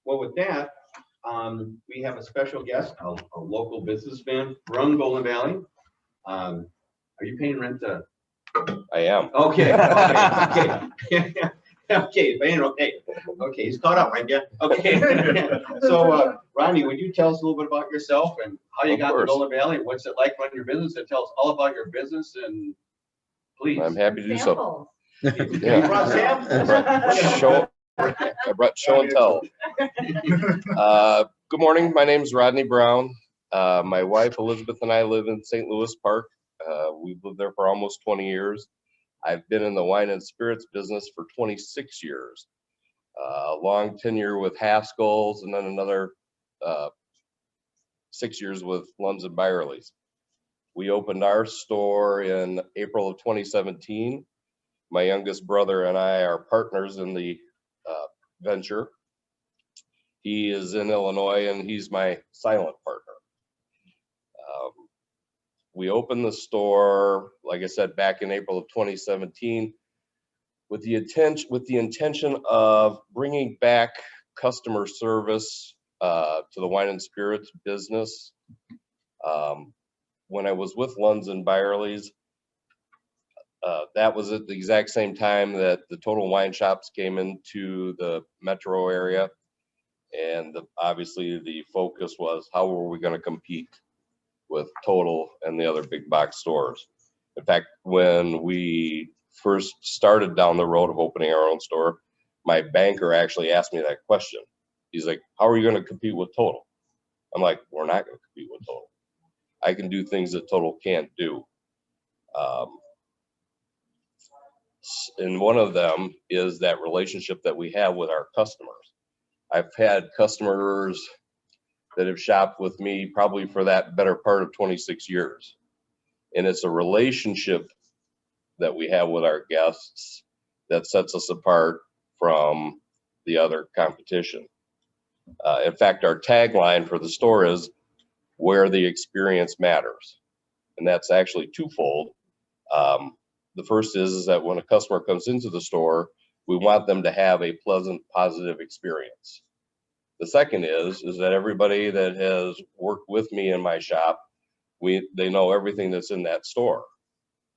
Well, with that, we have a special guest, a local businessman from Golden Valley. Are you paying rent? I am. Okay. Okay, paying okay. Okay, he's caught up, right? Yeah. Okay. So, Rodney, would you tell us a little bit about yourself and how you got to Golden Valley and what's it like running your business? And tell us all about your business and please. I'm happy to do so. You brought samples. I brought show and tell. Good morning. My name is Rodney Brown. My wife Elizabeth and I live in St. Louis Park. We've lived there for almost 20 years. I've been in the wine and spirits business for 26 years. A long tenure with Haskell's and then another 6 years with Lunds and Byerly's. We opened our store in April of 2017. My youngest brother and I are partners in the venture. He is in Illinois and he's my silent partner. We opened the store, like I said, back in April of 2017 with the intention of bringing back customer service to the wine and spirits business. When I was with Lunds and Byerly's, that was at the exact same time that the Total Wine shops came into the metro area. And obviously the focus was how were we going to compete with Total and the other big box stores. In fact, when we first started down the road of opening our own store, my banker actually asked me that question. He's like, how are you going to compete with Total? I'm like, we're not going to compete with Total. I can do things that Total can't do. And one of them is that relationship that we have with our customers. I've had customers that have shopped with me probably for that better part of 26 years. And it's a relationship that we have with our guests that sets us apart from the other competition. In fact, our tagline for the store is where the experience matters. And that's actually twofold. The first is that when a customer comes into the store, we want them to have a pleasant, positive experience. The second is that everybody that has worked with me in my shop, they know everything that's in that store.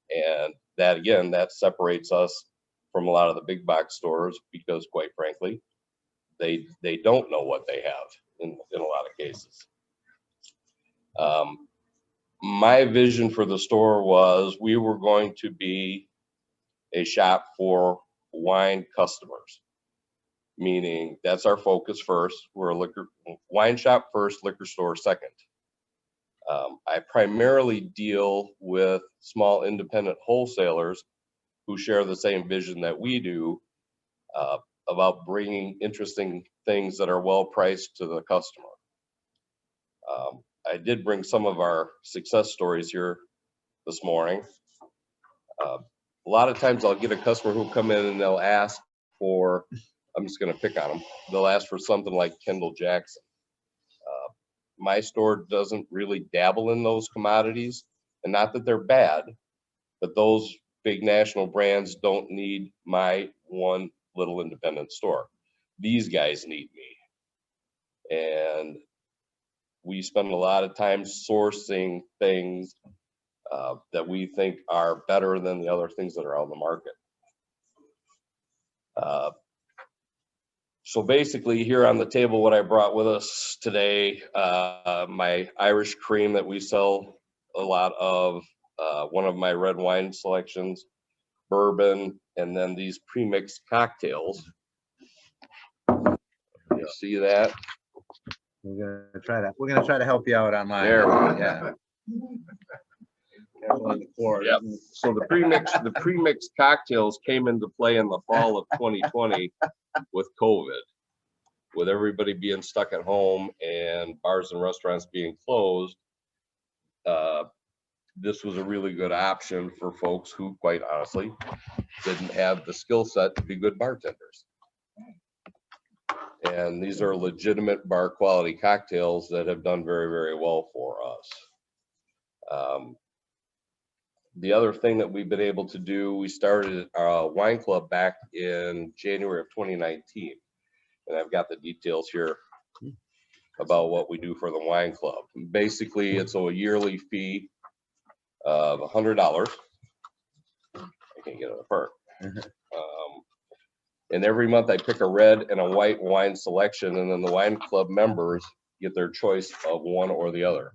And that, again, that separates us from a lot of the big box stores because, quite frankly, they don't know what they have in a lot of cases. My vision for the store was we were going to be a shop for wine customers, meaning that's our focus first. We're a wine shop first, liquor store second. I primarily deal with small independent wholesalers who share the same vision that we do about bringing interesting things that are well priced to the customer. I did bring some of our success stories here this morning. A lot of times I'll get a customer who'll come in and they'll ask for, I'm just going to pick on them, they'll ask for something like Kendall Jackson. My store doesn't really dabble in those commodities, and not that they're bad, but those big national brands don't need my one little independent store. These guys need me. And we spend a lot of time sourcing things that we think are better than the other things that are on the market. So basically here on the table, what I brought with us today, my Irish cream that we sell a lot of, one of my red wine selections, bourbon, and then these pre-mixed cocktails. You see that? We're gonna try to help you out online. There we go. Yeah. On the floor. Yep. So the pre-mixed cocktails came into play in the fall of 2020 with COVID, with everybody being stuck at home and bars and restaurants being closed. This was a really good option for folks who, quite honestly, didn't have the skill set to be good bartenders. And these are legitimate bar quality cocktails that have done very, very well for us. The other thing that we've been able to do, we started a wine club back in January of 2019. and I've got the details here about what we do for the wine club. Basically, it's a yearly fee of $100. I can't get it apart. And every month I pick a red and a white wine selection, and then the wine club members get their choice of one or the other.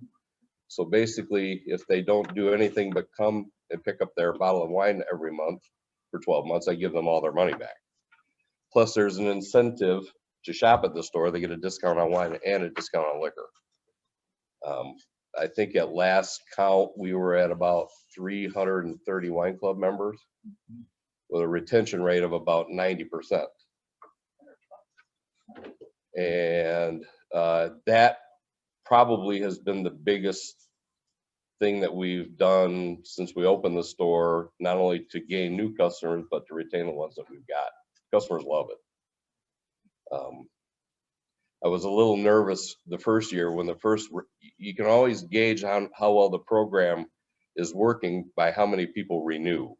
So basically, if they don't do anything but come and pick up their bottle of wine every month for 12 months, I give them all their money back. Plus, there's an incentive to shop at the store. They get a discount on wine and a discount on liquor. I think at last count, we were at about 330 wine club members with a retention rate of about 90%. And that probably has been the biggest thing that we've done since we opened the store, not only to gain new customers, but to retain the ones that we've got. Customers love it. I was a little nervous the first year when you can always gauge on how well the program is working by how many people renew.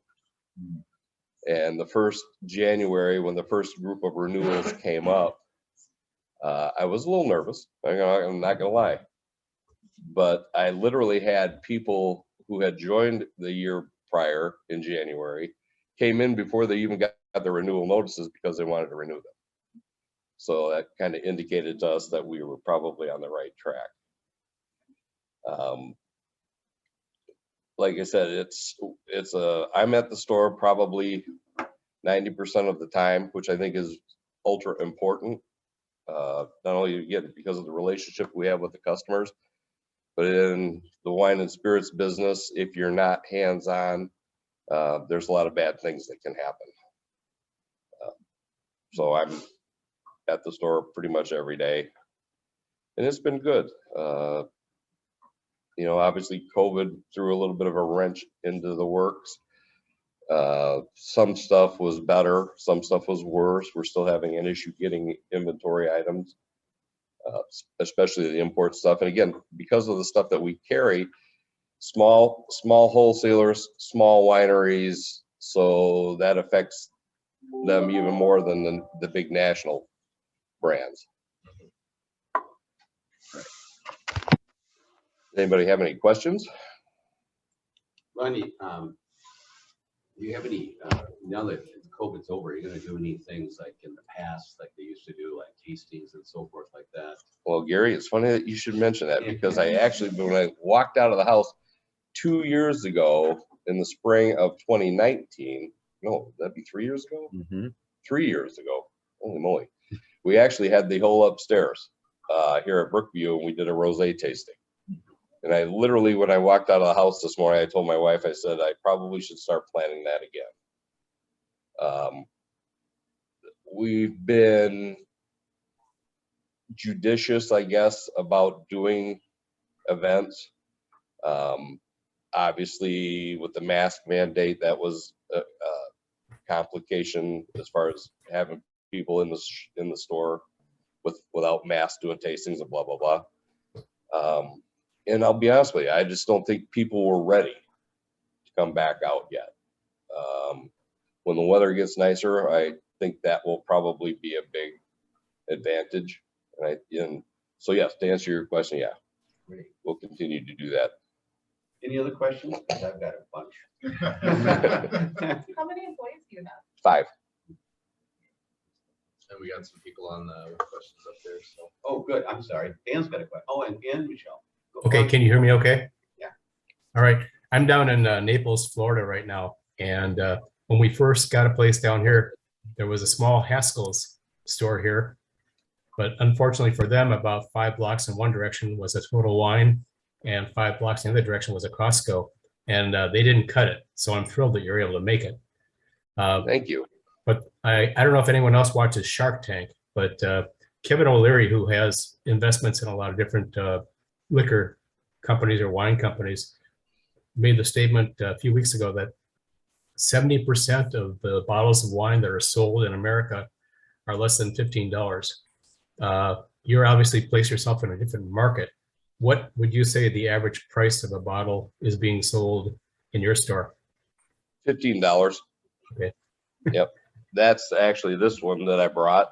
And the first January, when the first group of renewals came up, I was a little nervous. I'm not gonna lie, but I literally had people who had joined the year prior in January came in before they even got their renewal notices because they wanted to renew them. So that kind of indicated to us that we were probably on the right track. Like I said, I'm at the store probably 90% of the time, which I think is ultra important. Not only again because of the relationship we have with the customers, but in the wine and spirits business, if you're not hands-on, there's a lot of bad things that can happen. So I'm at the store pretty much every day, and it's been good. You know, obviously COVID threw a little bit of a wrench into the works. Some stuff was better, some stuff was worse. We're still having an issue getting inventory items, especially the import stuff. And again, because of the stuff that we carry, small wholesalers, small wineries, so that affects them even more than the big national brands. Anybody have any questions? Rodney, do you have any, now that COVID's over, are you gonna do any things like in the past, like they used to do, like tastings and so forth like that? Well, Gary, it's funny that you should mention that, because I actually, when I walked out of the house 2 years ago in the spring of 2019, no, that'd be 3 years ago? 3 years ago, holy moly. We actually had the whole upstairs here at Brookview, and we did a rosé tasting. And I literally, when I walked out of the house this morning, I told my wife, I said, I probably should start planning that again. We've been judicious, I guess, about doing events. Obviously, with the mask mandate, that was a complication as far as having people in the store without masks doing tastings and blah, blah, blah. And I'll be honest with you, I just don't think people were ready to come back out yet. When the weather gets nicer, I think that will probably be a big advantage. And so yes, to answer your question, yeah, Great. we'll continue to do that. Any other questions? I've got a bunch. How many employees do you have? 5. And we got some people on the questions up there, so. Oh, good. I'm sorry. Dan's got a question. Oh, and Michelle. Go Okay, on. can you hear me okay? Yeah. All right, I'm down in Naples, Florida right now. And when we first got a place down here, there was a small Haskell's store here. But unfortunately for them, about 5 blocks in one direction was a Total Wine, and 5 blocks in the other direction was a Costco. And they didn't cut it. So I'm thrilled that you're able to make it. Thank you. But I don't know if anyone else watches Shark Tank, but Kevin O'Leary, who has investments in a lot of different liquor companies or wine companies, made the statement a few weeks ago that 70% of the bottles of wine that are sold in America are less than $15. You're obviously place yourself in a different market. What would you say the average price of a bottle is being sold in your store? $15. Okay. Yep. That's actually this one that I brought.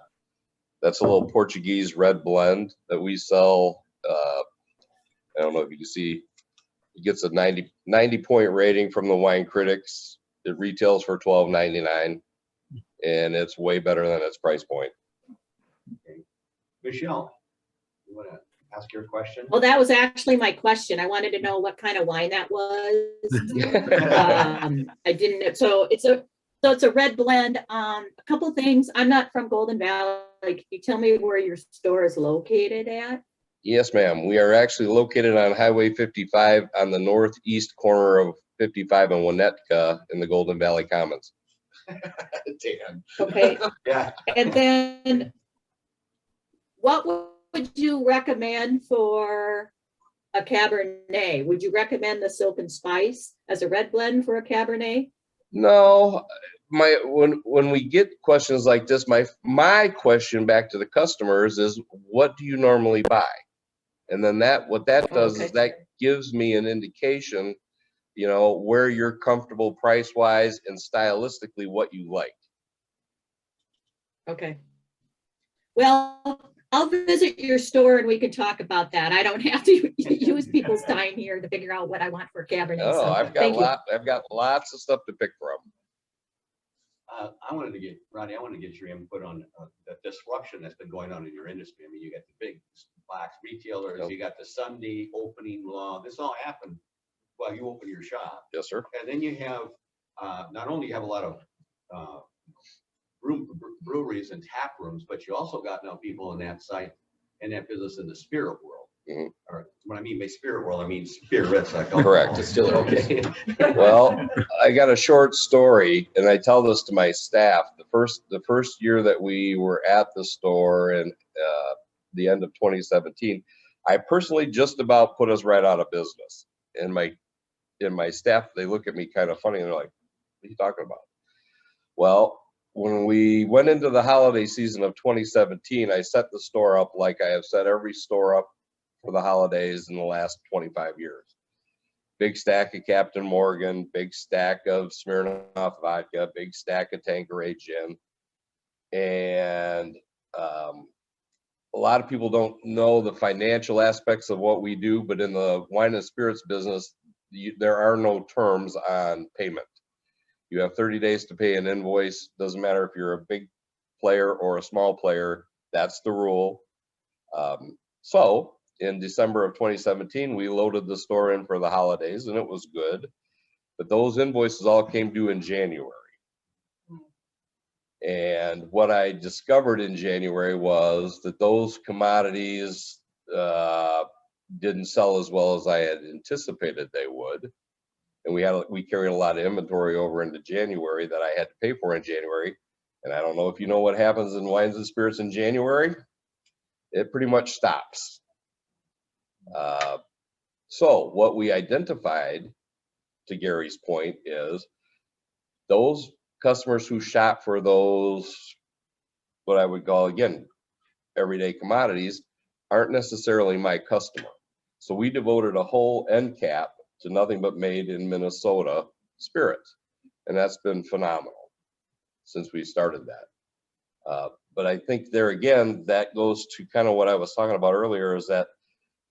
That's a little Portuguese red blend that we sell. I don't know if you can see, it gets a 90 point rating from the wine critics. It retails for $12.99, and it's way better than its price point. Okay. Michelle, you want to ask your question? Well, that was actually my question. I wanted to know what kind of wine that was. I didn't, so it's a red blend. A couple things. I'm not from Golden Valley. Can you tell me where your store is located at? Yes, ma'am. We are actually located on Highway 55 on the northeast corner of 55 and Winnetka in the Golden Valley Commons. Dan. Okay. Yeah. And then what would you recommend for a Cabernet? Would you recommend the Silk and Spice as a red blend for a Cabernet? No, when we get questions like this, my question back to the customers is, what do you normally buy? And then what that does is that gives me an indication, you know, where you're comfortable price wise and stylistically what you like. Okay. Well, I'll visit your store and we can talk about that. I don't have to use people's time here to figure out what I want for Cabernet. Oh, so I've thank you. got lots of stuff to pick from. Rodney, I wanted to get your input on the disruption that's been going on in your industry. I mean, you got the big box retailers, Yep. you got the Sunday opening law. This all happened while you opened your shop. Yes, sir. And then you have, not only you have a lot of breweries and tap rooms, but you also got now people in that business in the spirit world. Mhm. Or when I mean by spirit world, I mean spirits. Like Correct. Okay. Well, I got a short story, and I tell this to my staff. The first year that we were at the store in the end of 2017, I personally just about put us right out of business. And my staff, they look at me kind of funny, and they're like, "What are you talking about?" Well, when we went into the holiday season of 2017, I set the store up like I have set every store up for the holidays in the last 25 years. Big stack of Captain Morgan, big stack of Smirnoff vodka, big stack of Tanqueray gin. And a lot of people don't know the financial aspects of what we do, but in the wine and spirits business, there are no terms on payment. You have 30 days to pay an invoice. Doesn't matter if you're a big player or a small player. That's the rule. So in December of 2017, we loaded the store in for the holidays, and it was good. But those invoices all came due in January. And what I discovered in January was that those commodities didn't sell as well as I had anticipated they would. And we carried a lot of inventory over into January that I had to pay for in January. And I don't know if you know what happens in wines and spirits in January. It pretty much stops. So what we identified, to Gary's point, is those customers who shop for those, what I would call, again, everyday commodities, aren't necessarily my customer. So we devoted a whole end cap to nothing but made in Minnesota spirits. And that's been phenomenal since we started that. But I think there again, that goes to kind of what I was talking about earlier, is that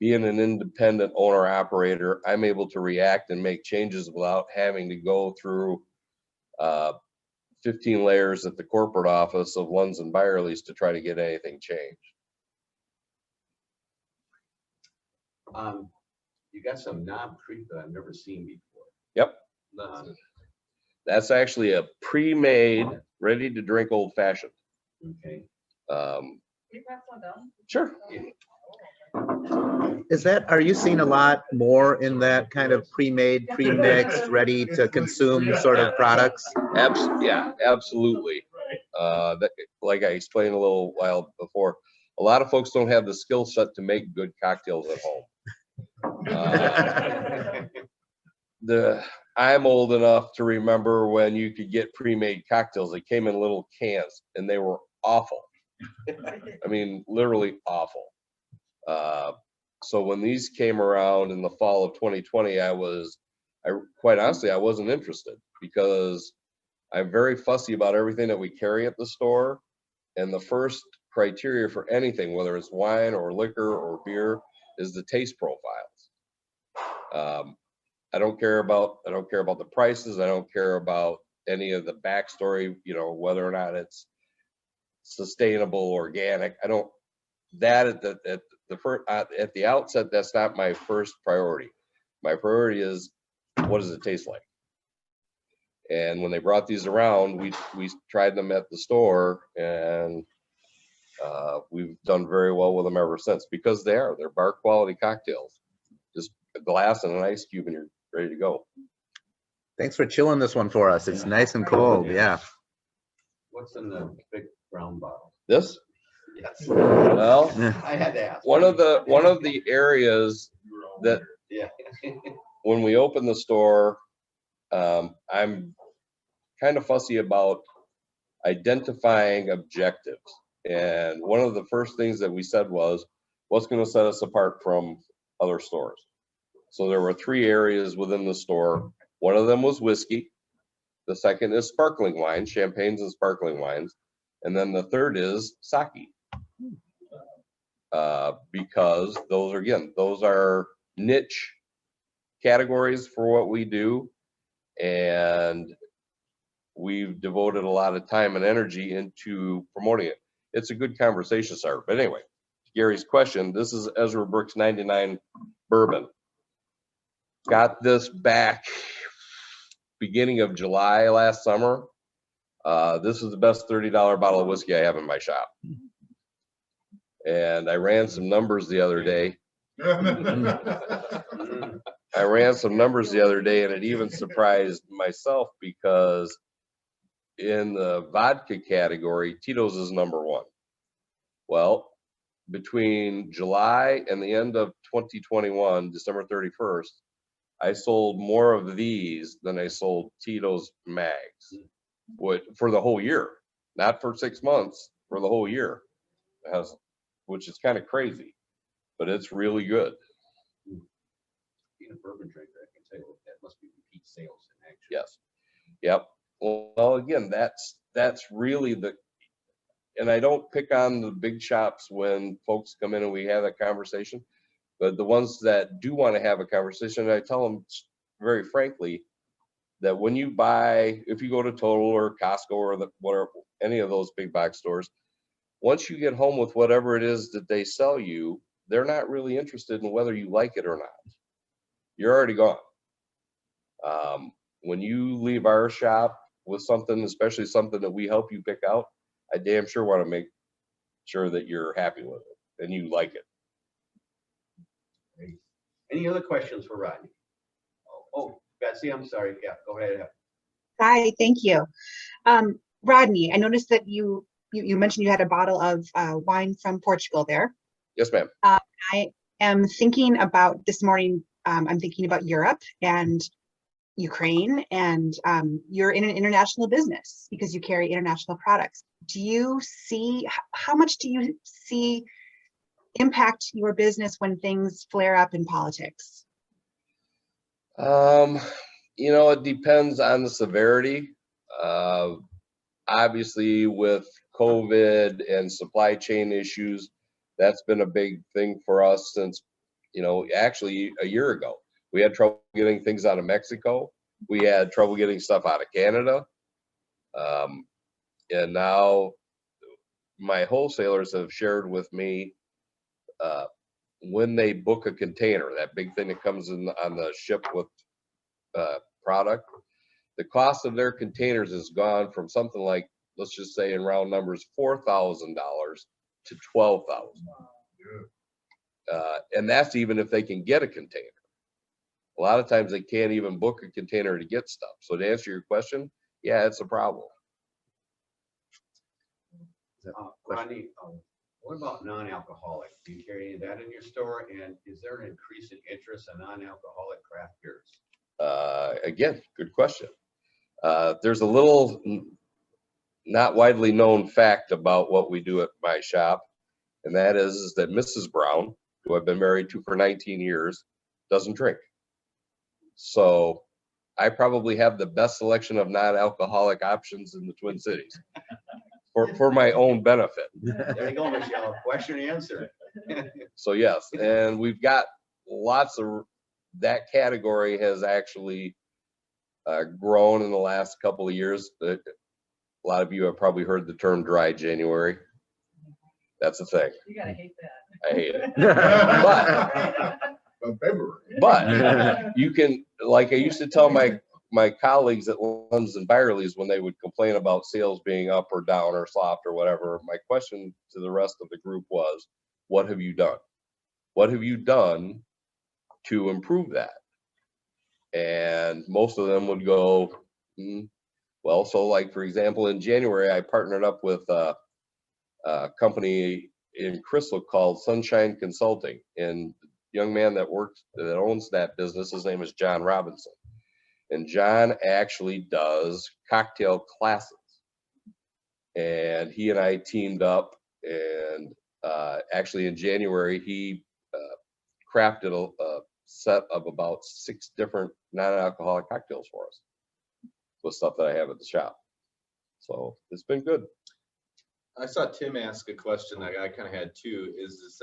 being an independent owner operator, I'm able to react and make changes without having to go through 15 layers at the corporate office of Lunds and Byerly's to try to get anything changed. You got some Knob Creek that I've never seen before. Yep. That's That's actually a pre-made, ready to drink old fashioned. okay. Can you pass one down? Sure. Are you seeing a lot more in that kind of pre-made, pre-mixed, ready to consume sort of products? Yeah, absolutely. Like I explained a little while before, a lot of folks don't have the skill set to make good cocktails at home. I'm old enough to remember when you could get pre-made cocktails. They came in little cans and they were awful. I mean, literally awful. So when these came around in the fall of 2020, quite honestly, I wasn't interested, because I'm very fussy about everything that we carry at the store. And the first criteria for anything, whether it's wine or liquor or beer, is the taste profiles. I don't care about the prices. I don't care about any of the backstory, you know, whether or not it's sustainable, organic. I don't, that at the outset, that's not my first priority. My priority is, what does it taste like? And when they brought these around, we tried them at the store, and we've done very well with them ever since, because they're bar quality cocktails. Just a glass and an ice cube and you're ready to go. Thanks for chilling this one for us. It's nice and cold. Yeah. What's in the big brown bottle? This, Yes. well, I had to ask. one of the areas that Yeah. when we open the store, I'm kind of fussy about identifying objectives. And one of the first things that we said was, what's going to set us apart from other stores? So there were 3 areas within the store. One of them was whiskey. The second is sparkling wine, champagnes and sparkling wines. And then the third is sake. Because those are niche categories for what we do. And we've devoted a lot of time and energy into promoting it. It's a good conversation starter. But anyway, Gary's question, this is Ezra Brooks 99 bourbon. Got this back beginning of July last summer. This is the best $30 bottle of whiskey I have in my shop. And I ran some numbers the other day. And it even surprised myself, because in the vodka category, Tito's is #1. Well, between July and the end of 2021, December 31st, I sold more of these than I sold Tito's mags, for the whole year, not for 6 months, for the whole year, which is kind of crazy, but it's really good. Being a bourbon drinker, I can tell you that must be repeat sales in action. Yes. Yep. Well, again, that's really and I don't pick on the big shops when folks come in and we have that conversation, but the ones that do want to have a conversation, I tell them very frankly that when you buy, if you go to Total or Costco or any of those big box stores, once you get home with whatever it is that they sell you, they're not really interested in whether you like it or not. You're already gone. When you leave our shop with something, especially something that we help you pick out, I damn sure want to make sure that you're happy with it and you like it. Great. Any other questions for Rodney? Oh, Betsy, I'm sorry. Yeah, go ahead. Hi, thank you. Rodney, I noticed that you mentioned you had a bottle of wine from Portugal there. Yes, ma'am. I am thinking about this morning, I'm thinking about Europe and Ukraine, and you're in an international business because you carry international products. Do you see, how much do you see impact your business when things flare up in politics? You know, it depends on the severity. Obviously with COVID and supply chain issues, that's been a big thing for us since, you know, actually a year ago. We had trouble getting things out of Mexico. We had trouble getting stuff out of Canada. And now my wholesalers have shared with me when they book a container, that big thing that comes in on the ship with product, the cost of their containers has gone from something like, let's just say in round numbers, $4,000 to $12,000. And that's even if they can get a container. A lot of times they can't even book a container to get stuff. So to answer your question, yeah, it's a problem. Rodney, what about non-alcoholic? Do you carry any of that in your store? And is there an increase in interest in non-alcoholic craft beers? Again, good question. There's a little not widely known fact about what we do at my shop, and that is that Mrs. Brown, who I've been married to for 19 years, doesn't drink. So I probably have the best selection of non-alcoholic options in the Twin Cities. for my own benefit. There you go, Michelle. Question and answer. So yes, and we've got lots of, that category has actually grown in the last couple of years. A lot of you have probably heard the term dry January. That's a thing. You gotta hate that. I hate it. February. But you can, like I used to tell my colleagues at Lunds and Byerly's when they would complain about sales being up or down or soft or whatever, my question to the rest of the group was, what have you done? What have you done to improve that? And most of them would go, well, so like, for example, in January, I partnered up with a company in Crystal called Sunshine Consulting. And the young man that owns that business, his name is John Robinson. And John actually does cocktail classes. And he and I teamed up, and actually in January, he crafted a set of about 6 different non-alcoholic cocktails for us with stuff that I have at the shop. So it's been good. I saw Tim ask a question that I kind of had too, is this,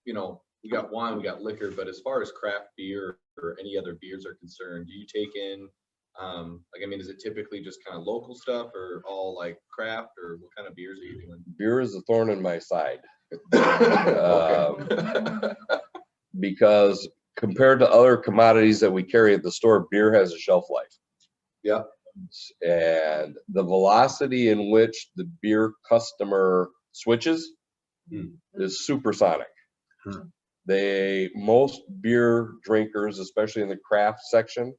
you know, we got wine, we got liquor, but as far as craft beer or any other beers are concerned, do you take in, like, I mean, is it typically just kind of local stuff or all like craft, or what kind of beers are you doing? Beer is a thorn in my side. Because compared to other commodities that we carry at the store, beer has a shelf life. Yeah. And the velocity in which the beer customer switches is supersonic. Most beer drinkers, especially in the craft section,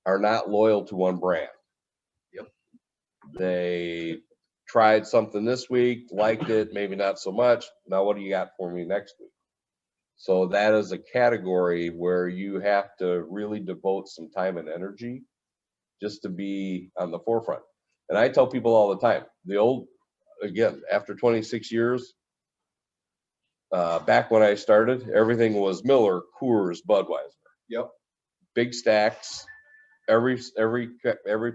are not loyal to one brand. Yep. They tried something this week, liked it, maybe not so much. Now what do you got for me next week? So that is a category where you have to really devote some time and energy just to be on the forefront. And I tell people all the time, again, after 26 years, back when I started, everything was Miller, Coors, Budweiser. Yep. Big stacks, every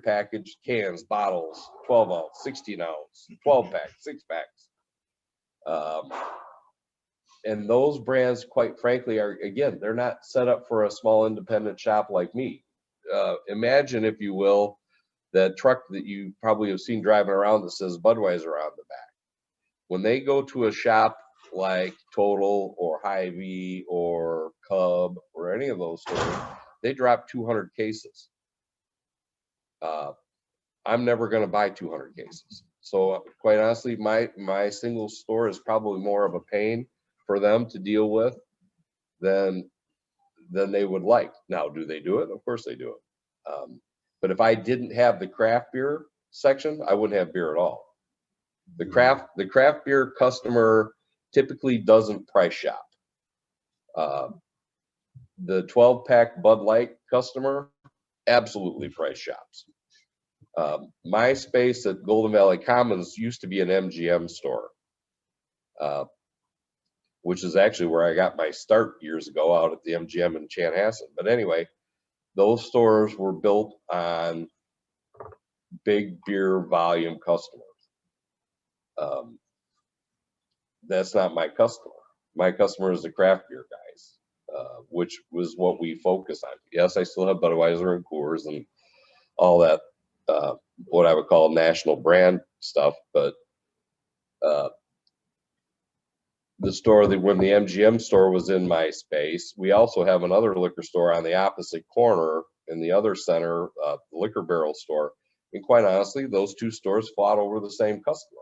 package, cans, bottles, 12 ounce, 16 ounce, 12 pack, 6 packs. And those brands, quite frankly, are, again, they're not set up for a small independent shop like me. Imagine, if you will, that truck that you probably have seen driving around that says Budweiser on the back. When they go to a shop like Total or Hy-Vee or Cub or any of those stores, they drop 200 cases. I'm never going to buy 200 cases. So quite honestly, my single store is probably more of a pain for them to deal with than they would like. Now, do they do it? Of course they do it. But if I didn't have the craft beer section, I wouldn't have beer at all. The craft beer customer typically doesn't price shop. The 12-pack Bud Light customer absolutely price shops. My space at Golden Valley Commons used to be an MGM store, which is actually where I got my start years ago, out at the MGM in Chanhassen. But anyway, those stores were built on big beer volume customers. That's not my customer. My customer is the craft beer guys, which was what we focus on. Yes, I still have Budweiser and Coors and all that, what I would call national brand stuff, but the store that, when the MGM store was in my space, we also have another liquor store on the opposite corner in the other center, the Liquor Barrel store. And quite honestly, those two stores fought over the same customer.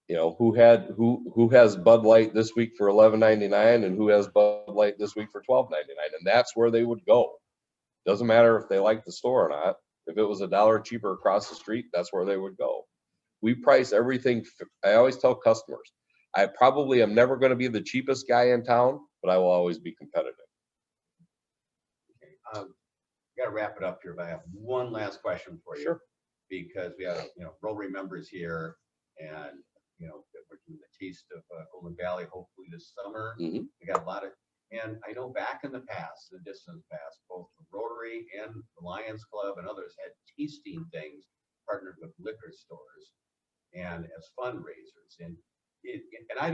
You know, who has Bud Light this week for $11.99 and who has Bud Light this week for $12.99, and that's where they would go. Doesn't matter if they like the store or not. If it was $1 cheaper across the street, that's where they would go. We price everything. I always tell customers, I probably am never going to be the cheapest guy in town, but I will always be competitive. Okay, got to wrap it up here, but I have one last question for you. Sure. Because we have, Rotary members here, and we're doing the Taste of Golden Valley hopefully this summer. We got a lot of, and I know back in the past, the distant past, both the Rotary and the Lions Club and others had tasting things partnered with liquor stores and as fundraisers, and I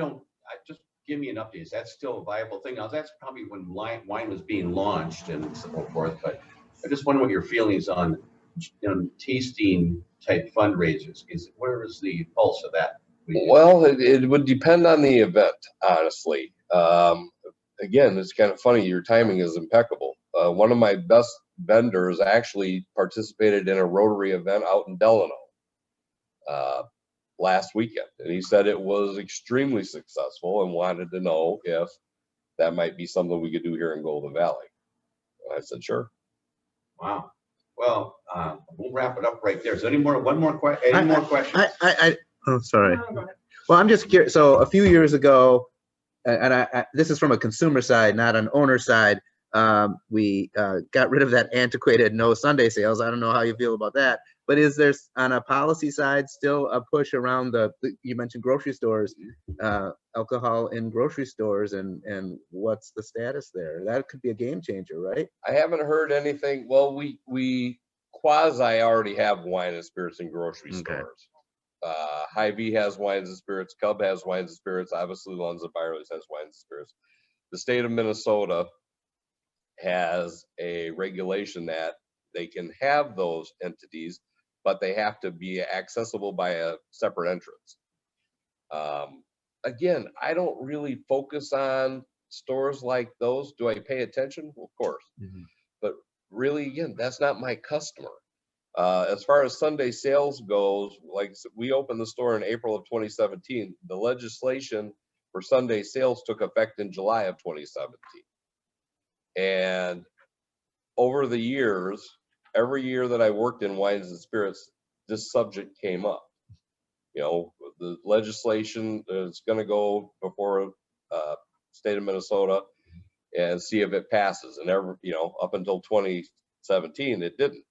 just give me an update. Is that still a viable thing? Now, that's probably when wine was being launched and so forth, but I just wonder what your feelings on tasting type fundraisers. Where is the pulse of that? Well, it would depend on the event, honestly. Again, it's kind of funny. Your timing is impeccable. One of my best vendors actually participated in a Rotary event out in Delano last weekend, and he said it was extremely successful and wanted to know if that might be something we could do here in Golden Valley. And I said, sure. Wow. Well, we'll wrap it up right there. Is there any more questions? Oh, sorry. Well, I'm just curious. So a few years ago, and this is from a consumer side, not an owner side, we got rid of that antiquated no Sunday sales. I don't know how you feel about that, but is there on a policy side still a push around you mentioned grocery stores, alcohol in grocery stores, and what's the status there? That could be a game changer, right? I haven't heard anything. Well, we quasi already have wine and spirits in grocery stores. Hy-Vee has wines and spirits. Cub has wines and spirits. Obviously, Lunds and Byerly's has wines and spirits. The state of Minnesota has a regulation that they can have those entities, but they have to be accessible by a separate entrance. Again, I don't really focus on stores like those. Do I pay attention? Of course. Mm-hmm. But really, again, that's not my customer. As far as Sunday sales goes, like we opened the store in April of 2017. The legislation for Sunday sales took effect in July of 2017. And over the years, every year that I worked in wines and spirits, this subject came up. You know, the legislation is going to go before state of Minnesota and see if it passes. And up until 2017, it didn't.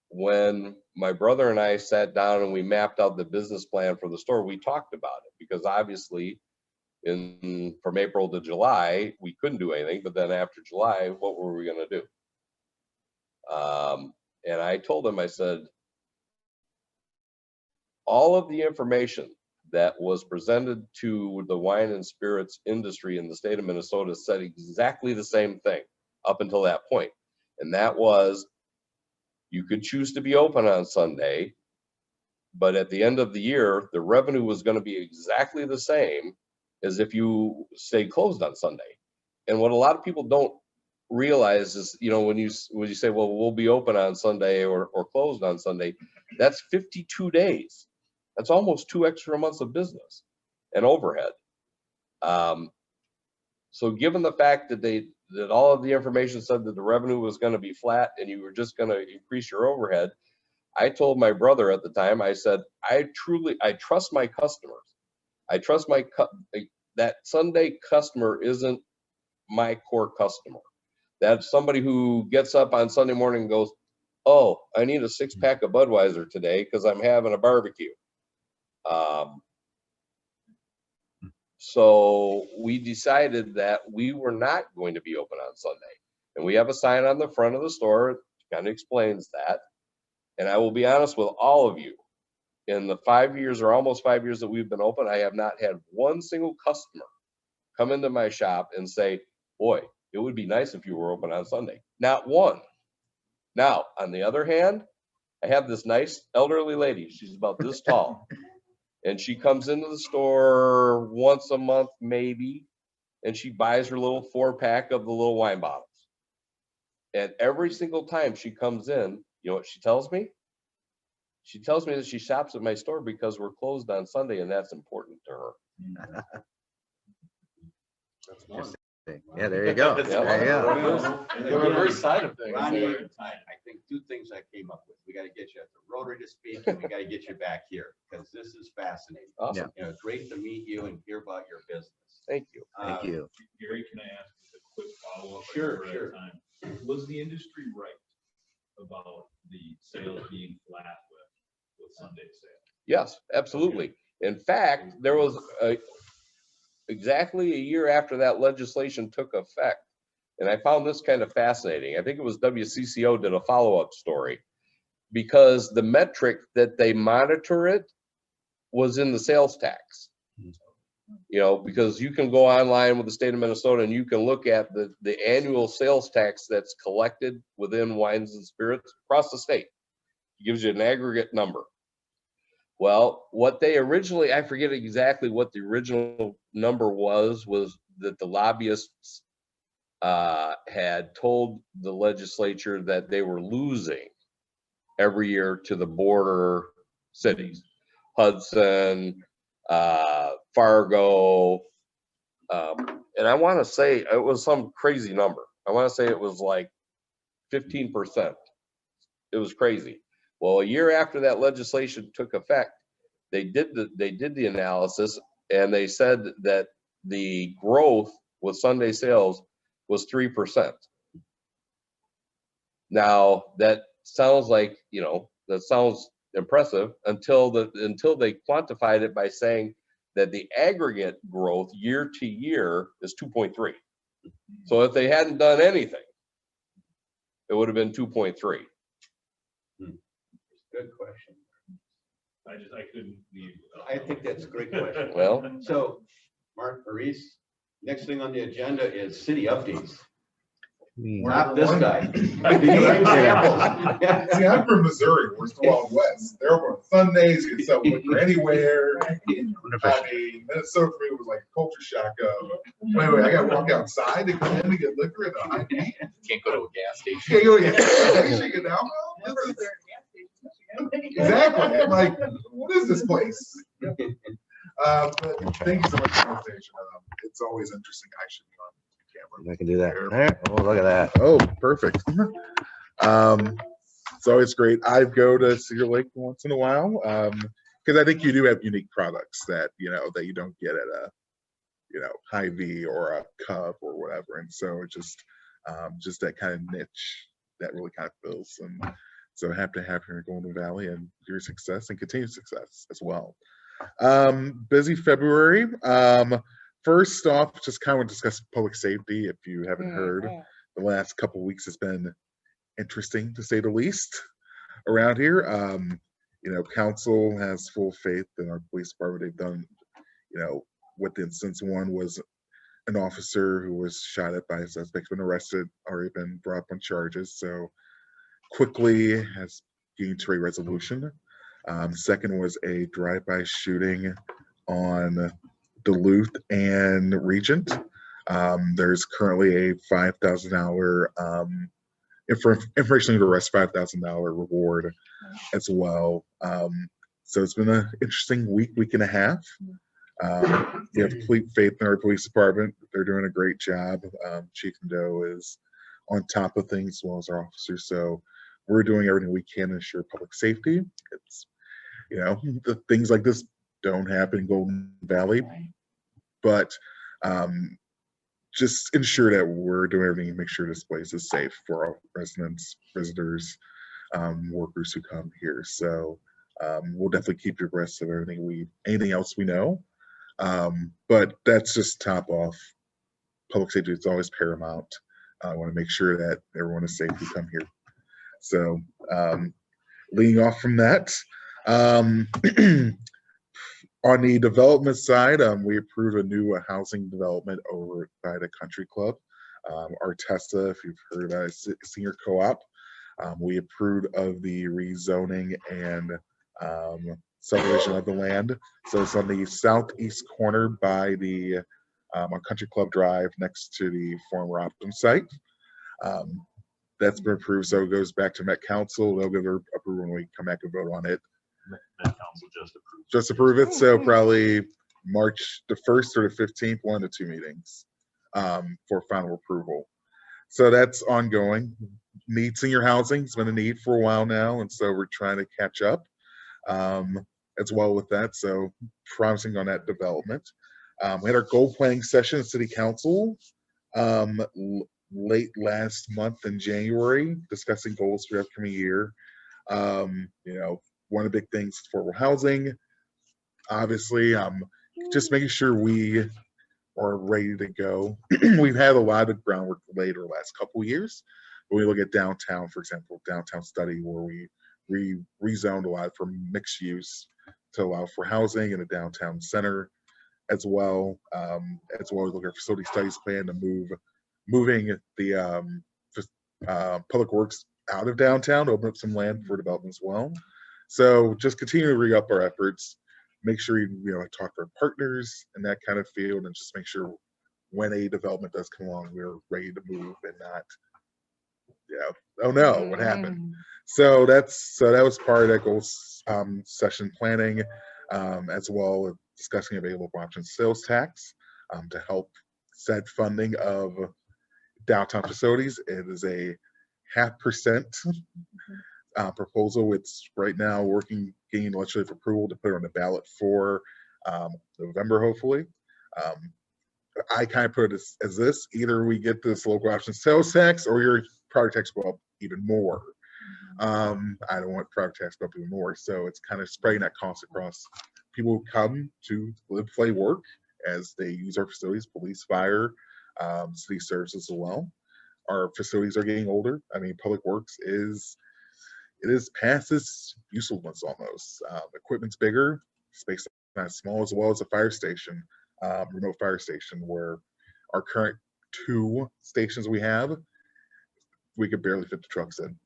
When my brother and I sat down and we mapped out the business plan for the store, we talked about it because obviously from April to July, we couldn't do anything. But then after July, what were we going to do? And I told him, I said, all of the information that was presented to the wine and spirits industry in the state of Minnesota said exactly the same thing up until that point. And that was, you could choose to be open on Sunday, but at the end of the year, the revenue was going to be exactly the same as if you stayed closed on Sunday. And what a lot of people don't realize is, when you say, well, we'll be open on Sunday or closed on Sunday, that's 52 days. That's almost 2 extra months of business and overhead. So given the fact that all of the information said that the revenue was going to be flat and you were just going to increase your overhead, I told my brother at the time, I said, I trust my customers. I trust that Sunday customer isn't my core customer. That's somebody who gets up on Sunday morning and goes, oh, I need a 6-pack of Budweiser today because I'm having a barbecue. So we decided that we were not going to be open on Sunday. And we have a sign on the front of the store that kind of explains that. And I will be honest with all of you, in the 5 years or almost 5 years that we've been open, I have not had one single customer come into my shop and say, boy, it would be nice if you were open on Sunday. Not one. Now, on the other hand, I have this nice elderly lady. She's about this tall. And she comes into the store once a month, maybe, and she buys her little 4-pack of the little wine bottles. And every single time she comes in, you know what she tells me? She tells me that she shops at my store because we're closed on Sunday, and that's important to her. That's one. Yeah, there you go. There you go. The reverse side of things. Ronnie, I think 2 things I came up with. We got to get you at the Rotary to speak, and we got to get you back here because this is fascinating. Awesome. Yeah. Great to meet you and hear about your business. Thank you. Thank you. Gary, can I ask just a quick follow-up? Sure. Was the industry right about the sales being flat with Sunday sales? Yes, absolutely. In fact, there was exactly a year after that legislation took effect, and I found this kind of fascinating. I think it was WCCO did a follow-up story, because the metric that they monitor it was in the sales tax. You know, because you can go online with the state of Minnesota and you can look at the annual sales tax that's collected within wines and spirits across the state. It gives you an aggregate number. Well, what they originally, I forget exactly what the original number was that the lobbyists had told the legislature that they were losing every year to the border cities, Hudson, Fargo, and I want to say it was some crazy number. I want to say it was like 15%. It was crazy. Well, a year after that legislation took effect, they did the analysis, and they said that the growth with Sunday sales was 3%. Now that sounds like, you know, that sounds impressive until they quantified it by saying that the aggregate growth year to year is 2.3. So if they hadn't done anything, it would have been 2.3. Good question. I couldn't leave. I think that's a great question. Well, So, Mark, Maurice, next thing on the agenda is city updates. Not this guy. We need examples. See, I'm from Missouri, we're still out west. They're open on Sundays, you can sell liquor anywhere. I mean, Minnesota for me was like a culture shock of, wait, I gotta walk outside to come in to get liquor at the high peak? Can't go to a gas station. Can't go to a gas station, get alcohol? This is- Exactly, I'm like, what is this place? But thank you so much for the invitation. It's always interesting, I should be on camera. I can do that. All right. Oh, look at that. Oh, perfect. It's always great. I go to Cedar Lake once in a while because I think you do have unique products that that you don't get at a Hy-Vee or a Cub or whatever, and so it's just that kind of niche that really kind of fills. And so happy to have you here in Golden Valley and your success and continued success as well. Busy February. First off, just kind of discuss public safety. If you haven't heard, the last couple of weeks has been interesting to say the least around here. Council has full faith in our police department. They've done, what the instance one was an officer who was shot at by a suspect, been arrested, already been brought up on charges. So quickly has gained to a resolution. Second was a drive-by shooting on Duluth and Regent. There's currently a $5,000 information to arrest $5,000 reward as well. So it's been an interesting week and a half. We have complete faith in our police department. They're doing a great job. Chief Doe is on top of things as well as our officers. So we're doing everything we can to ensure public safety. It's, the things like this don't happen in Golden Valley, but just ensure that we're doing everything to make sure this place is safe for our residents, visitors, workers who come here. So we'll definitely keep you abreast of anything else we know. But that's just top off. Public safety is always paramount. I want to make sure that everyone is safe who come here. So leading off from that, on the development side, we approved a new housing development over by the country club. Artesta, if you've heard about it, senior co-op. We approved of the rezoning and subdivision of the land. So it's on the southeast corner by the on Country Club Drive next to the former Optum site. That's been approved, so it goes back to Met Council. They'll give their approval when we come back and vote on it. Met Council just approved. Just approve it, so probably March the 1st or the 15th, 1 to 2 meetings for final approval. So that's ongoing. Need senior housing has been a need for a while now, and so we're trying to catch up as well with that. So promising on that development. We had our goal planning session at City Council late last month in January, discussing goals for the upcoming year. One of the big things is affordable housing. Obviously, just making sure we are ready to go. We've had a lot of groundwork laid over the last couple of years. When we look at downtown, for example, downtown study where we rezoned a lot for mixed use to allow for housing in a downtown center as well as look at facility studies plan to moving the public works out of downtown, open up some land for development as well. So just continue to re-up our efforts, make sure you talk to our partners in that kind of field, and just make sure when a development does come along, we're ready to move and not, oh no, what happened? So that was part of that goals session planning, as well as discussing available options sales tax to help set funding of downtown facilities. It is a 0.5% proposal. It's right now getting legislative approval to put it on the ballot for November, hopefully. I kind of put it as this: either we get this local option sales tax, or your property tax go up even more. I don't want property tax to go up even more, so it's kind of spreading that cost across people who come to live, play, work as they use our facilities, police, fire, city services as well. Our facilities are getting older. I mean, public works is past its usefulness almost. Equipment's bigger, space is not small, as well as a fire station, remote fire station, where our current 2 stations we have, we could barely fit the trucks in.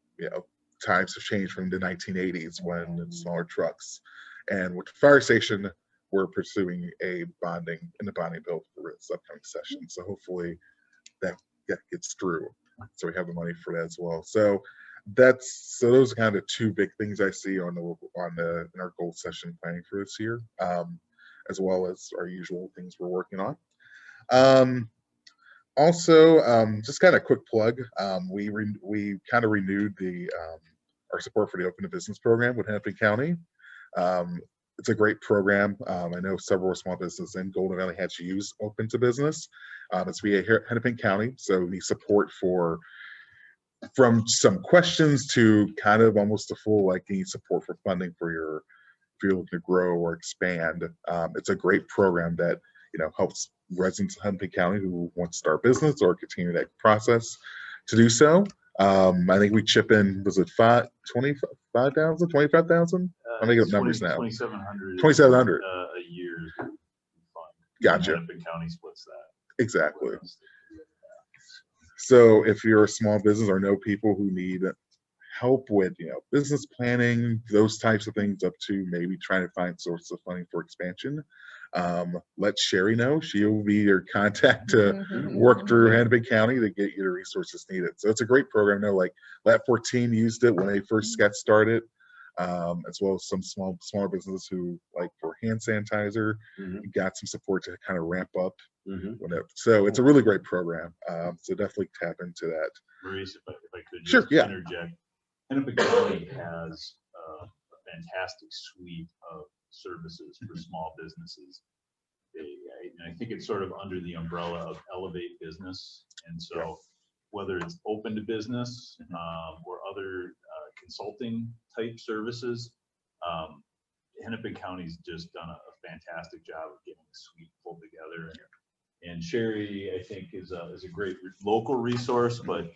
Times have changed from the 1980s when it's smaller trucks. And with the fire station, we're pursuing a bonding bill for this upcoming session. So hopefully that gets through. So we have the money for that as well. So those are kind of 2 big things I see in our goal session planning for this year, as well as our usual things we're working on. Also, just kind of a quick plug. We kind of renewed our support for the Open to Business program with Hennepin County. It's a great program. I know several small businesses in Golden Valley had to use Open to Business. It's via Hennepin County, so we need support from some questions to kind of almost a full need support for funding for if you're looking to grow or expand. It's a great program that helps residents of Hennepin County who want to start business or continue that process to do so. I think we chip in, was it 25,000, 25,000? I'm making up numbers now. 2,700. 2,700 a year. Fund. Gotcha. Hennepin County splits that. Exactly. So if you're a small business or know people who need help with business planning, those types of things, up to maybe trying to find sources of funding for expansion, let Sherry know. She'll be your contact to work through Hennepin County to get you the resources needed. So it's a great program. I know Lat 14 used it when they first got started, as well as some smaller businesses who, for hand sanitizer, got some support to kind of ramp up. So it's a really great program. So definitely tap into that. Maurice, if I could Sure, just yeah. interject. Hennepin County has a fantastic suite of services for small businesses. I think it's sort of under the umbrella of Elevate Business. And so whether it's Open to Business or other consulting type services, Hennepin County's just done a fantastic job of getting the suite pulled together. And Sherry, I think, is a great local resource, but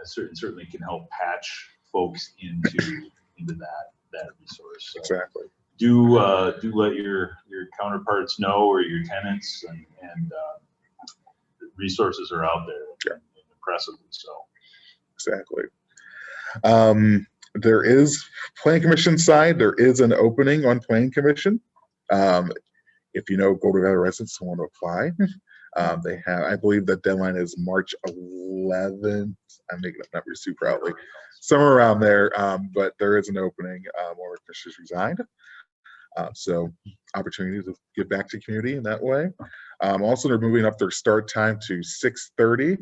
certainly can help patch folks into that resource. So Exactly. Do let your counterparts know, or your tenants, and resources are out there, impressively so. Exactly. There is Planning Commission side. There is an opening on Planning Commission. If Golden Valley residents who want to apply, they have. I believe the deadline is March 11th. I'm making up numbers too proudly, somewhere around there. But there is an opening. One of the commissioners resigned. So opportunity to give back to the community in that way. Also, they're moving up their start time to 6:30.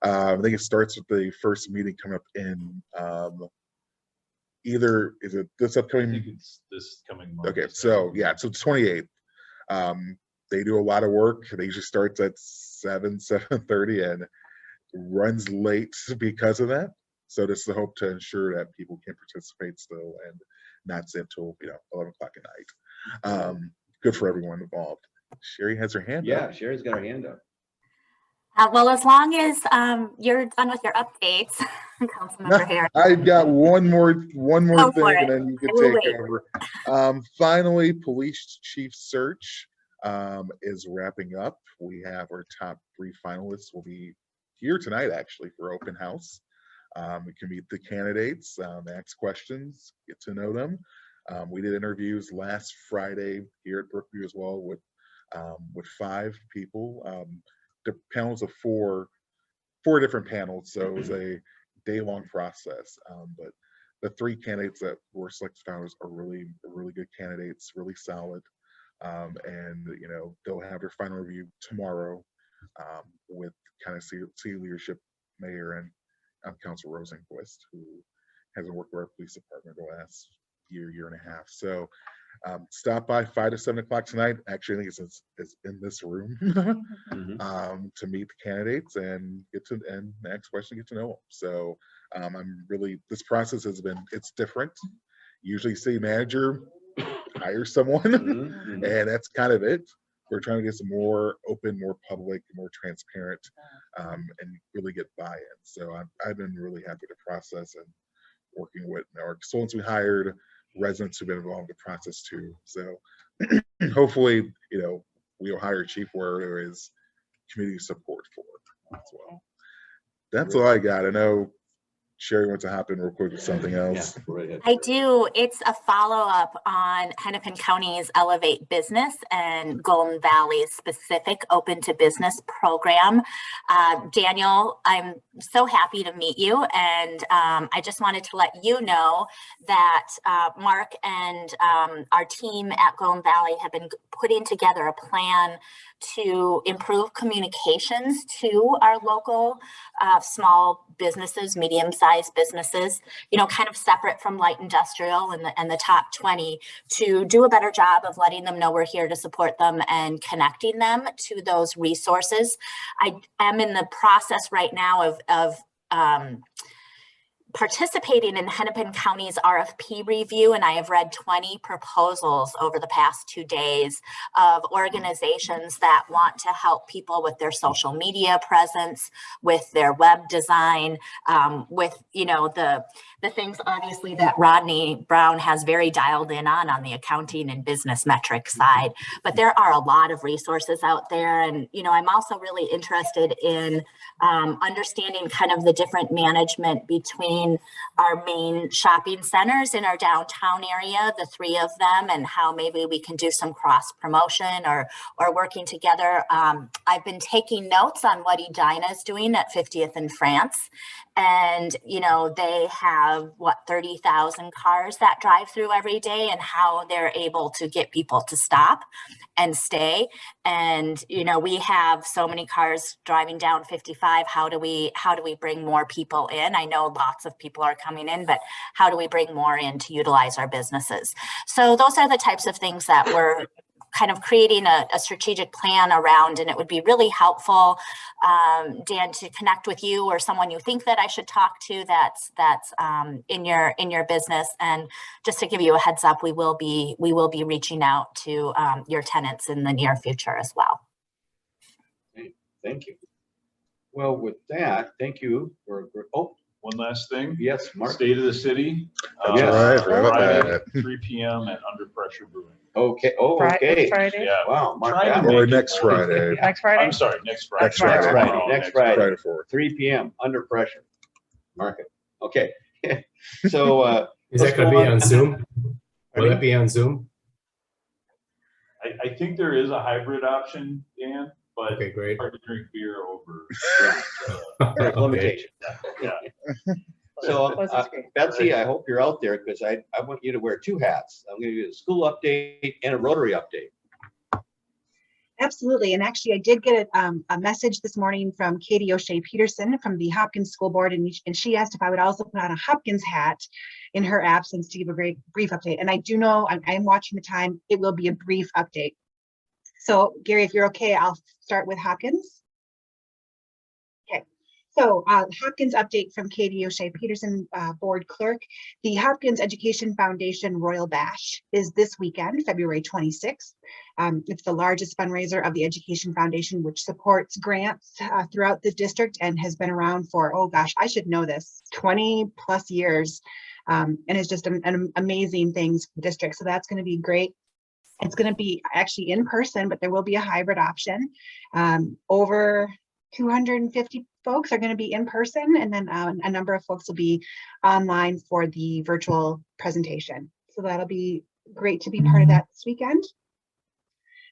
I think it starts with the first meeting coming up in either, is it this upcoming? I think it's this coming month. Okay, so so it's 28th. They do a lot of work. They usually starts at 7:30 and runs late because of that. So this is the hope to ensure that people can participate still and not stay up till 11 o'clock at night. Good for everyone involved. Sherry has her hand up. Yeah, Sherry's got her hand up. Well, as long as you're done with your updates, Councilmember Harris. I've got one more Go for thing, it. and then you I can will take wait. over. Finally, police chief search is wrapping up. We have our top 3 finalists will be here tonight, actually, for open house. We can meet the candidates, ask questions, get to know them. We did interviews last Friday here at Brookview as well with 5 people. The panels of four different panels, so it was a day-long process. But the 3 candidates that were selected are really good candidates, really solid. And they'll have their final review tomorrow with kind of city leadership, mayor, and Council Rosenquist, who hasn't worked with our police department the last year and a half. So stop by 5 to 7 o'clock tonight. Actually, I think it's in this room to meet the candidates and ask questions, get to know them. So this process it's different. Usually city manager hires someone and that's kind of it. We're trying to get some more open, more public, more transparent, and really get buy-in. So I've been really happy with the process and working with our consultants we hired, residents who've been involved in the process too. So hopefully, we'll hire a chief where there is community support for it as well. That's all I got. I know Sherry wants to hop in real quick with something else. Yeah, I do. It's a follow-up on Hennepin County's Elevate Business and Golden Valley's specific Open to Business program. Daniel, I'm so happy to meet you. And I just wanted to let you know that Mark and our team at Golden Valley have been putting together a plan to improve communications to our local small businesses, medium-sized businesses, kind of separate from light industrial and the top 20, to do a better job of letting them know we're here to support them and connecting them to those resources. I am in the process right now of participating in Hennepin County's RFP review, and I have read 20 proposals over the past 2 days of organizations that want to help people with their social media presence, with their web design, with the things obviously that Rodney Brown has very dialed in on the accounting and business metrics side. But there are a lot of resources out there, and I'm also really interested in understanding kind of the different management between our main shopping centers in our downtown area, the 3 of them, and how maybe we can do some cross promotion or working together. I've been taking notes on what Edina is doing at 50th and France. And, they have 30,000 cars that drive through every day, and how they're able to get people to stop and stay. And, we have so many cars driving down 55. How do we bring more people in? I know lots of people are coming in, but how do we bring more in to utilize our businesses? So those are the types of things that we're kind of creating a strategic plan around, and it would be really helpful, Dan, to connect with you or someone you think that I should talk to that's in your business. And just to give you a heads up, we will be reaching out to your tenants in the near future as well. Thank you. Well, with that, thank you for. One last thing. Yes, Mark. State of the city. That's right. Forgot about Friday, that. 3 p.m. at Under Pressure Brewing. Okay. Oh, okay. Friday? Yeah. Wow. Mark Trying to that. make Or it- next Friday. Next Friday? I'm sorry, next Friday. Next Friday. Tomorrow, Next Friday. Friday 4th. 3 p.m. Under pressure. Mark it. Okay. So Is that going to be on Zoom? Will that be on Zoom? I think there is a hybrid option, Dan, but Okay, great. hard to drink beer over. there's Okay. limitation. Yeah. So Was this great? Betsy, I hope you're out there, because I want you to wear 2 hats. I'm going to do a school update and a Rotary update. Absolutely. And actually, I did get a message this morning from Katie O'Shea Peterson from the Hopkins School Board, and she asked if I would also put on a Hopkins hat in her absence to give a great brief update. And I do know I'm watching the time. It will be a brief update. So Gary, if you're okay, I'll start with Hopkins. Okay. So Hopkins update from Katie O'Shea Peterson, board clerk. The Hopkins Education Foundation Royal Bash is this weekend, February 26th. It's the largest fundraiser of the Education Foundation, which supports grants throughout the district and has been around for, oh gosh, I should know this, 20 plus years. And it's just an amazing things for the district. So that's going to be great. It's going to be actually in person, but there will be a hybrid option. Over 250 folks are going to be in person, and then a number of folks will be online for the virtual presentation. So that'll be great to be part of that this weekend.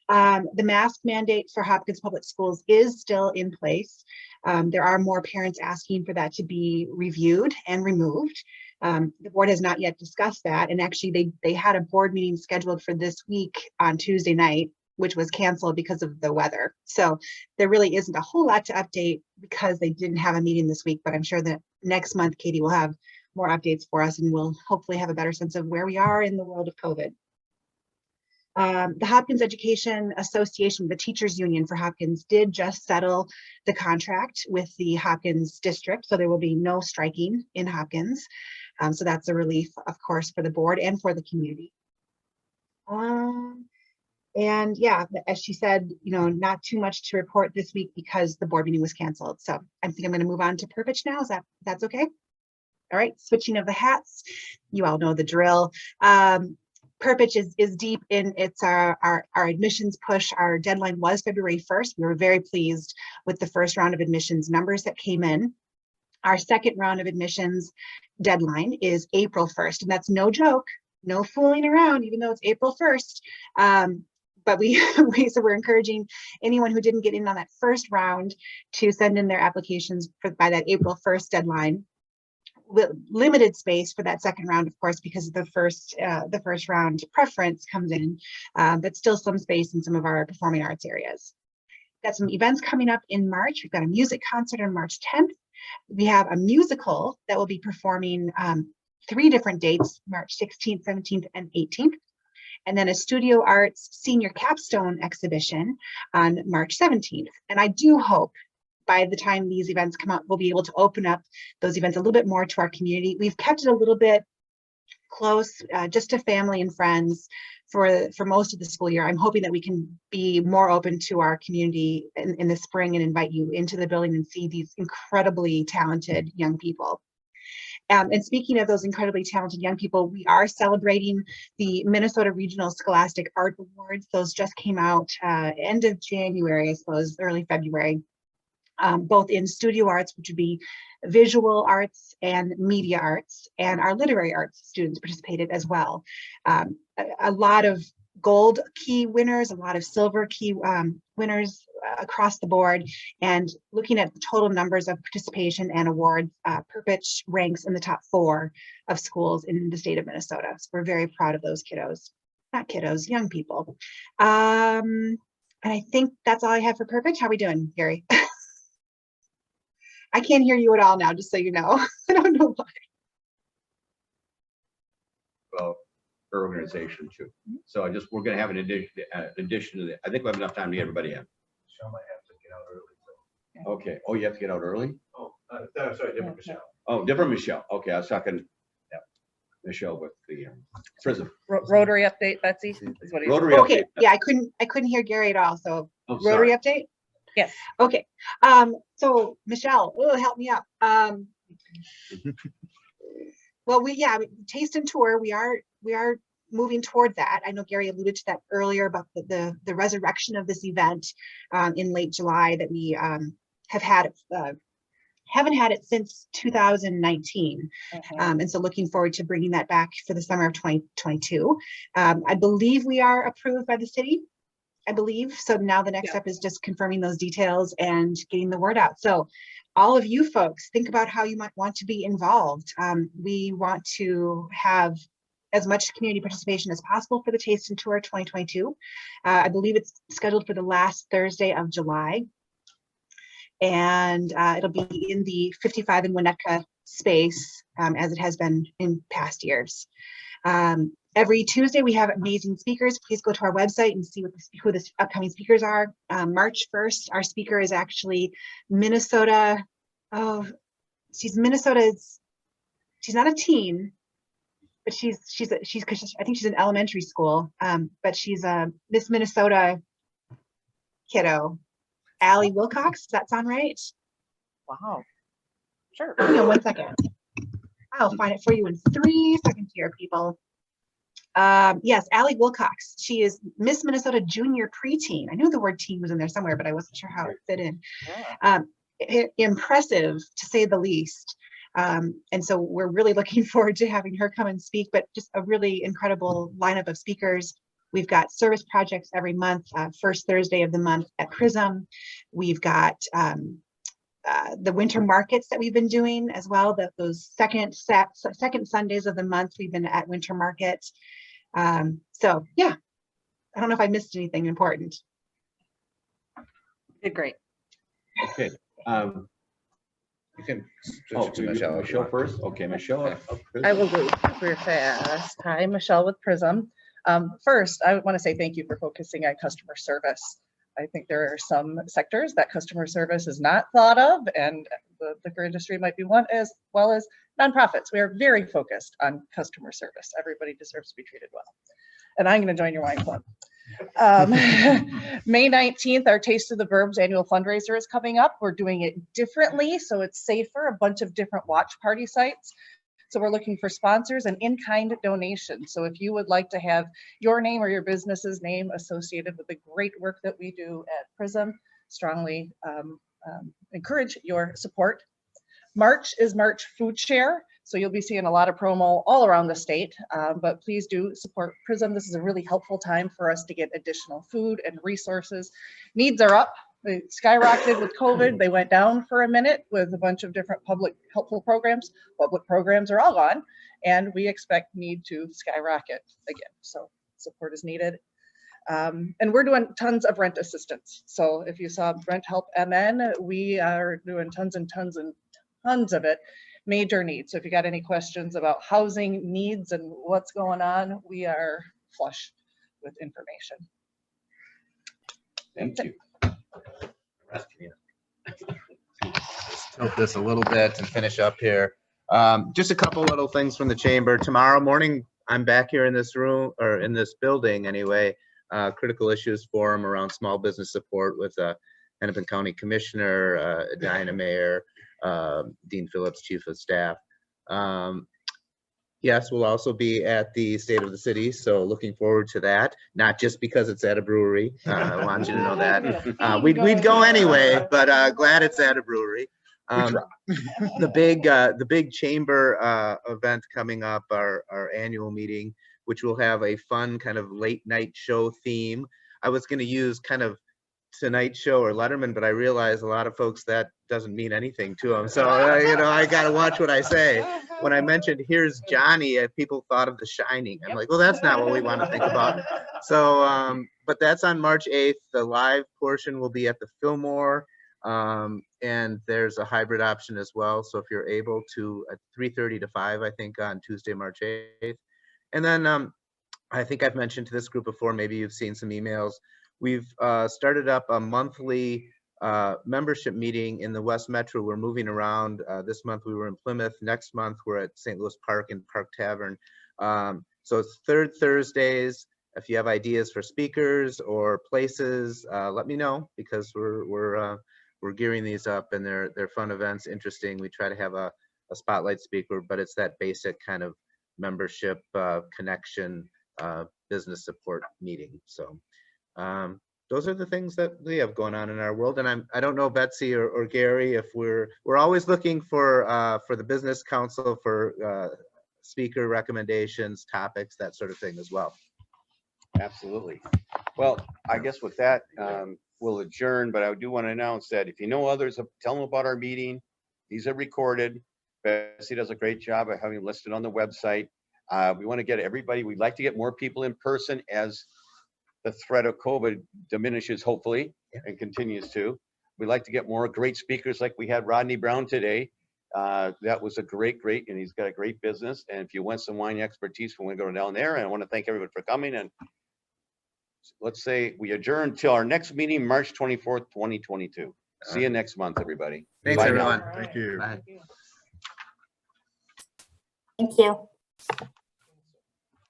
The mask mandate for Hopkins Public Schools is still in place. There are more parents asking for that to be reviewed and removed. The board has not yet discussed that, and actually they had a board meeting scheduled for this week on Tuesday night, which was canceled because of the weather. So there really isn't a whole lot to update because they didn't have a meeting this week, but I'm sure that next month Katie will have more updates for us and we'll hopefully have a better sense of where we are in the world of COVID. The Hopkins Education Association, the teachers union for Hopkins, did just settle the contract with the Hopkins district. So there will be no striking in Hopkins. So that's a relief, of course, for the board and for the community. And yeah, as she said, not too much to report this week because the board meeting was canceled. So I think I'm going to move on to Purpich now. That's okay? All right, switching of the hats. You all know the drill. Purpich is deep in its our admissions push. Our deadline was February 1st. We were very pleased with the first round of admissions numbers that came in. Our second round of admissions deadline is April 1st, and that's no joke, no fooling around, even though it's April 1st. But so we're encouraging anyone who didn't get in on that first round to send in their applications by that April 1st deadline. Limited space for that second round, of course, because the first round preference comes in, but still some space in some of our performing arts areas. Got some events coming up in March. We've got a music concert on March 10th. We have a musical that will be performing 3 different dates, March 16th, 17th, and 18th. And then a studio arts senior capstone exhibition on March 17th. And I do hope by the time these events come out, we'll be able to open up those events a little bit more to our community. We've kept it a little bit close, just to family and friends for most of the school year. I'm hoping that we can be more open to our community in the spring and invite you into the building and see these incredibly talented young people. And speaking of those incredibly talented young people, we are celebrating the Minnesota Regional Scholastic Art Awards. Those just came out end of January, I suppose, early February, both in studio arts, which would be visual arts and media arts, and our literary arts students participated as well. A lot of gold key winners, a lot of silver key winners across the board, and looking at the total numbers of participation and awards, Purpich ranks in the top 4 of schools in the state of Minnesota. So we're very proud of those kiddos, not kiddos, young people. And I think that's all I have for Purpich. How are we doing, Gary? I can't hear you at all now, just so you know. I don't know why. Well, her organization too. So we're going to have an addition to that. I think we have enough time to get everybody in. Michelle might have to get out early. So. Okay. Oh, you have to get out early? Oh, I'm sorry, different Michelle. Oh, different Michelle. Okay, I was talking Michelle with the prison. Rotary update, Betsy, is what Rotary Okay, update. yeah, I couldn't hear Gary at all. So Rotary update? Yes. Okay. So Michelle, help me out. Well, taste and tour, we are moving toward that. I know Gary alluded to that earlier about the resurrection of this event in late July that we haven't had it since 2019. And so looking forward to bringing that back for the summer of 2022. I believe we are approved by the city. I believe. So now the next step is just confirming those details and getting the word out. So all of you folks, think about how you might want to be involved. We want to have as much community participation as possible for the Taste and Tour 2022. I believe it's scheduled for the last Thursday of July. And it'll be in the 55 in Winnetka space, as it has been in past years. Every Tuesday, we have amazing speakers. Please go to our website and see who the upcoming speakers are. March 1st, our speaker is actually Minnesota Oh, she's Minnesota's, she's not a teen, but cause I think she's in elementary school. But she's a Miss Minnesota kiddo. Allie Wilcox, does that sound right? Wow. Sure. Hang on 1 second. I'll find it for you in 3 seconds here, people. Yes, Allie Wilcox. She is Miss Minnesota Junior Preteen. I knew the word teen was in there somewhere, but I wasn't sure how it fit in. Impressive, to say the least. And so we're really looking forward to having her come and speak, but just a really incredible lineup of speakers. We've got service projects every month, first Thursday of the month at Prism. We've got the winter markets that we've been doing as well. Those second Sundays of the month, we've been at winter market. So yeah, I don't know if I missed anything important. Did great. Okay. You can Oh, switch to Michelle. Michelle first? Okay, Michelle. I will go super fast. Hi, Michelle with Prism. First, I want to say thank you for focusing on customer service. I think there are some sectors that customer service is not thought of, and the liquor industry might be one, as well as nonprofits. We are very focused on customer service. Everybody deserves to be treated well. And I'm going to join your wine club. May 19th, our Taste of the Burbs annual fundraiser is coming up. We're doing it differently, so it's safer, a bunch of different watch party sites. So we're looking for sponsors and in-kind donations. So if you would like to have your name or your business's name associated with the great work that we do at Prism, strongly encourage your support. March is March Food Share. So you'll be seeing a lot of promo all around the state, but please do support Prism. This is a really helpful time for us to get additional food and resources. Needs are up. They skyrocketed with COVID. They went down for a minute with a bunch of different public helpful programs. Public programs are all gone, and we expect need to skyrocket again. So support is needed. And we're doing tons of rent assistance. So if you saw Rent Help MN, we are doing tons and tons and tons of it. Major needs. So if you got any questions about housing needs and what's going on, we are flush with information. Thank you. Tilt this a little bit and finish up here. Just a couple little things from the chamber. Tomorrow morning, I'm back here in this room, or in this building anyway, critical issues forum around small business support with Hennepin County Commissioner, Diana Mayer, Dean Phillips, Chief of Staff. Yes, we'll also be at the State of the City, so looking forward to that. Not just because it's at a brewery. I want you to know that. We'd go anyway, but glad it's at a brewery. The big chamber event coming up, our annual meeting, which will have a fun kind of late night show theme. I was going to use kind of Tonight Show or Letterman, but I realize a lot of folks that doesn't mean anything to them. So, I got to watch what I say. When I mentioned Here's Johnny, people thought of The Shining. I'm like, well, that's not what we want to think about. So, but that's on March 8th. The live portion will be at the Fillmore. And there's a hybrid option as well. So if you're able to, at 3:30 to 5, I think on Tuesday, March 8th. And then I think I've mentioned to this group before, maybe you've seen some emails. We've started up a monthly membership meeting in the West Metro. We're moving around. This month we were in Plymouth. Next month we're at St. Louis Park and Park Tavern. So it's third Thursdays. If you have ideas for speakers or places, let me know, because we're gearing these up, and they're fun events, interesting. We try to have a spotlight speaker, but it's that basic kind of membership connection business support meeting. So those are the things that we have going on in our world. And I don't know, Betsy or Gary, if we're always looking for the business council for speaker recommendations, topics, that sort of thing as well. Absolutely. Well, I guess with that, we'll adjourn, but I do want to announce that if you know others, tell them about our meeting. These are recorded. Betsy does a great job of having listed on the website. We want to get everybody, we'd like to get more people in person as the threat of COVID diminishes, hopefully, and continues to. We'd like to get more great speakers like we had Rodney Brown today. That was a great, and he's got a great business. And if you want some wine expertise, we're going to go down there. And I want to thank everyone for coming. And let's say we adjourn till our next meeting, March 24th, 2022. See you next month, everybody. Thanks, Bye now. everyone. Thank you. Bye. Thank you.